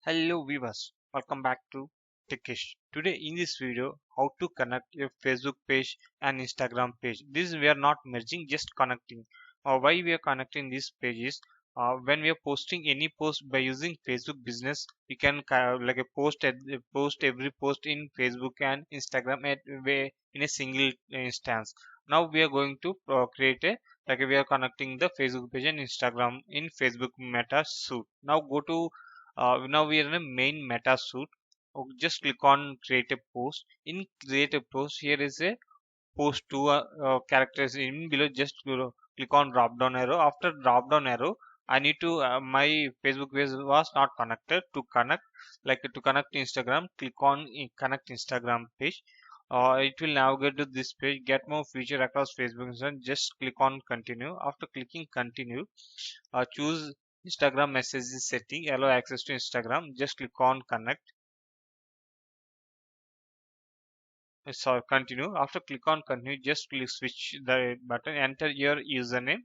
Hello viewers, welcome back to Techhz. Today in this video, how to connect your Facebook page and Instagram page. This we are not merging, just connecting. Why we are connecting these pages? When we are posting any post by using Facebook Business, we can like a post every post in Facebook and Instagram in a single instance. Now we are going to create a we are connecting the Facebook page and Instagram in Facebook Meta Suite. Now we are in a main meta suite. Just click on create a post. In create a post, here is a post two characters in below. Just click on drop down arrow. After drop down arrow, I need to my Facebook page was not connected. To connect Instagram, click on connect Instagram page. It will navigate to this page. Get more feature across Facebook and just click on continue. After clicking continue, choose Instagram messages setting, allow access to Instagram. Just click on connect. So continue. After click on continue, just click switch the button. Enter your username.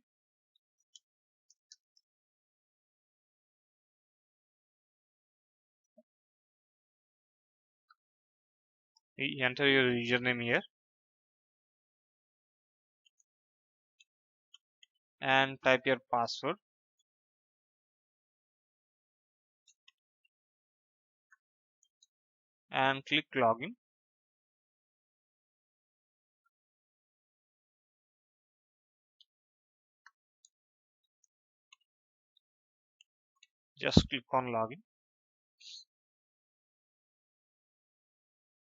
Enter your username here and type your password and click login. Just click on login.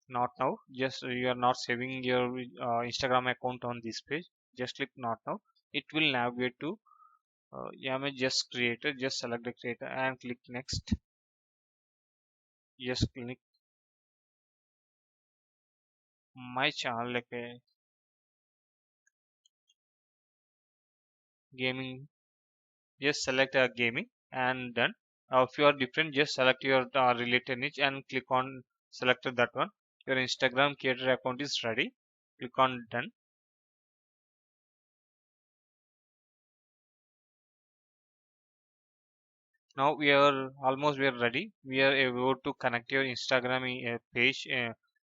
Not now. Just you are not saving your Instagram account on this page. Just click not now. It will navigate to image just creator. Just select the creator and click next. Just click my channel like a gaming. Just select gaming and done. If you are different, just select your related niche and click on selected that one. Your Instagram creator account is ready. Click on done. Now we are ready. We are able to connect your Instagram page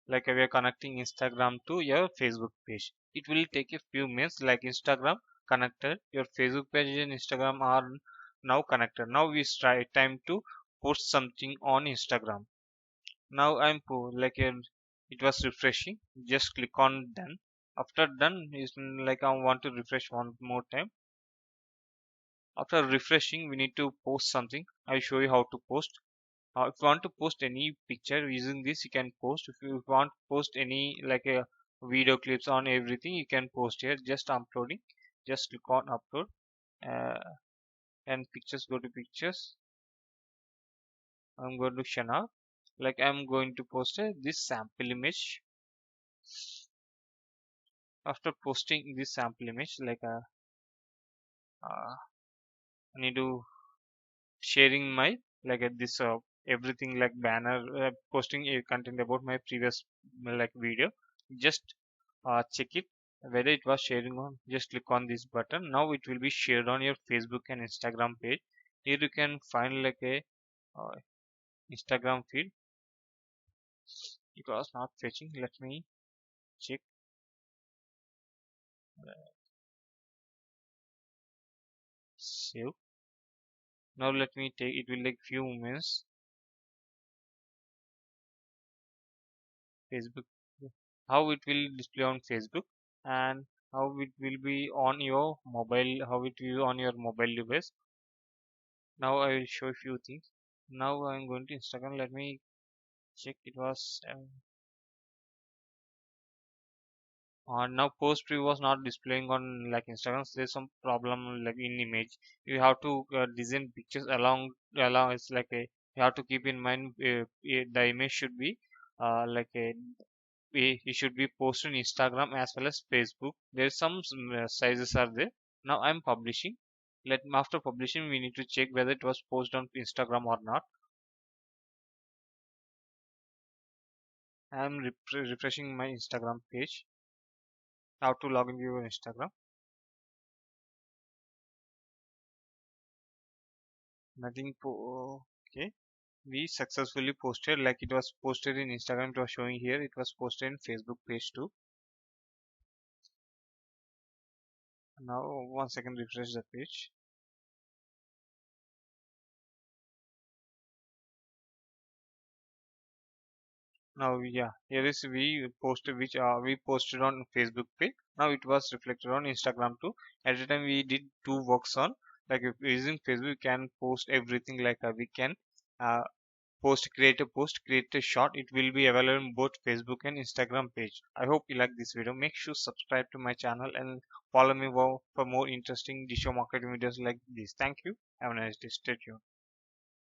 we are connecting Instagram to your Facebook page. It will take a few minutes. Like Instagram connected, your Facebook page and Instagram are now connected. Now it's time to post something on Instagram. Now it was refreshing. Just click on done. After done is like I want to refresh one more time. After refreshing, we need to post something. I'll show you how to post. If you want to post any picture using this, you can post. If you want to post any video clips on everything, you can post here. Just uploading. Just click on upload uh, and pictures. Go to pictures. I'm going to Shana. I'm going to post this sample image. After posting this sample image, I need to sharing my this everything like banner posting a content about my previous video. Just check it whether it was sharing on. Just click on this button. Now it will be shared on your Facebook and Instagram page. Here you can find uh, Instagram feed. It was not fetching. Let me check. Save. Now let me take, it will take few minutes. Facebook, how it will display on Facebook and how it will be on your mobile, how it will be on your mobile device. Now I will show a few things. Now I'm going to Instagram. Let me check. It was now post preview was not displaying on like Instagram. So there's some problem like in image. You have to design pictures along. It's like a you have to keep in mind the image should be like a it should be posted on Instagram as well as Facebook. There's some sizes are there. Now I'm publishing. After publishing, we need to check whether it was posted on Instagram or not. I'm refreshing my Instagram page. How to log into your Instagram? Nothing. Okay. we successfully posted, like it was posted in Instagram, it was showing here, it was posted in Facebook page too. Now one second, refresh the page. Now yeah, here is we posted, which we posted on Facebook page. Now it was reflected on Instagram too. At the time we did two works on, like if using Facebook we can post everything, like we can uh, create a post, create a shot. It will be available on both Facebook and Instagram page. I hope you like this video. Make sure subscribe to my channel and follow me for more interesting digital marketing videos like this. Thank you. Have a nice day. Stay tuned.